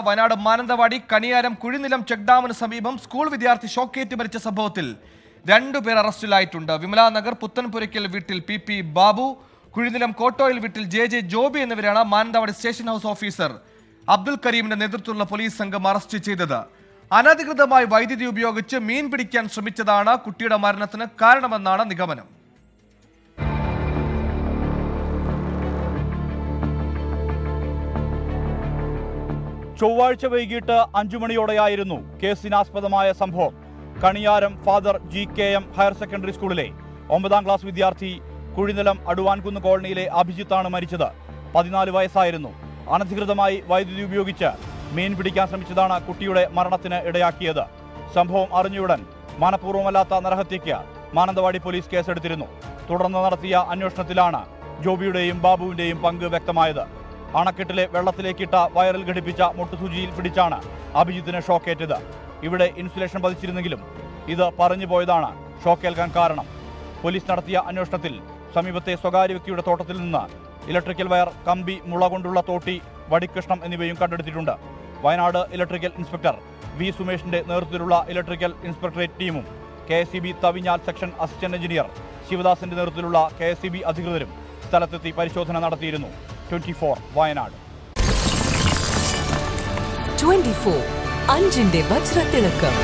Wayanad Mananthavady Kaniyaram Kuzhinilam check ഡാമിന് സമീപം school വിദ്യാർത്ഥി ഷോക്കേറ്റ് മരിച്ച സംഭവത്തിൽ 2 പേർ അറസ്റ്റിലായിട്ടുണ്ട്. വിമലാനഗർ പുത്തൻപുരയ്ക്കൽ വീട്ടിൽ പി ബാബു, കുഴിനിലം കോട്ടോയിൽ വീട്ടിൽ ജെ ജോബി എന്നിവരാണ് Mananthavady station house officer Abdul കരീമിന്റെ നേതൃത്വത്തിലുള്ള പോലീസ് സംഘം അറസ്റ്റ് ചെയ്തത്. അനധികൃതമായി വൈദ്യുതി ഉപയോഗിച്ച് മീൻ പിടിക്കാൻ ശ്രമിച്ചതാണ് കുട്ടിയുടെ മരണത്തിന് കാരണമെന്നാണ് നിഗമനം. ചൊവ്വാഴ്ച വൈകിട്ട് 5 മണിയോടെയായിരുന്നു കേസിനാസ്പദമായ സംഭവം. Kaniyaram father GKM higher secondary സ്കൂളിലെ 9ാം ക്ലാസ് വിദ്യാർത്ഥി കുഴിനിലം അടുവാൻകുന്ന് കോളനിയിലെ അഭിജിത്താണ് മരിച്ചത്. 14 വയസ്സായിരുന്നു. അനധികൃതമായി വൈദ്യുതി ഉപയോഗിച്ച് മീൻ പിടിക്കാൻ ശ്രമിച്ചതാണ് കുട്ടിയുടെ മരണത്തിന് ഇടയാക്കിയത്. സംഭവം അറിഞ്ഞയുടൻ മനഃപൂർവ്വമല്ലാത്ത നരഹത്യയ്ക്ക് മാനന്തവാടി പോലീസ് കേസെടുത്തിരുന്നു. തുടർന്ന് നടത്തിയ അന്വേഷണത്തിലാണ് ജോബിയുടെയും ബാബുവിന്റെയും പങ്ക് വ്യക്തമായത്. അണക്കെട്ടിലെ വെള്ളത്തിലേക്കിട്ട വയറിൽ ഘടിപ്പിച്ച മുട്ടുസൂചിയിൽ പിടിച്ചാണ് അഭിജിത്തിന് ഷോക്കേറ്റത്. ഇവിടെ ഇൻസുലേഷൻ പതിച്ചിരുന്നെങ്കിലും ഇത് പറഞ്ഞു പോയതാണ് ഷോക്കേൽക്കാൻ കാരണം. പോലീസ് നടത്തിയ അന്വേഷണത്തിൽ സമീപത്തെ സ്വകാര്യ വ്യക്തിയുടെ തോട്ടത്തിൽ നിന്ന് ഇലക്ട്രിക്കൽ വയർ, കമ്പി, മുള കൊണ്ടുള്ള തോട്ടി, വടിക്കഷ്ണം എന്നിവയും കണ്ടെടുത്തിട്ടുണ്ട്. വയനാട് ഇലക്ട്രിക്കൽ ഇൻസ്പെക്ടർ V സുമേഷിന്റെ നേതൃത്വത്തിലുള്ള ഇലക്ട്രിക്കൽ ഇൻസ്പെക്ടറേറ്റ് ടീമും KSEB Thavinhal section assistant engineer ശിവദാസിന്റെ നേതൃത്വത്തിലുള്ള KSEB അധികൃതരും സ്ഥലത്തെത്തി പരിശോധന നടത്തിയിരുന്നു. 24 വയനാട്. 24 അഞ്ചിന്റെ വജ്രത്തിളക്കം.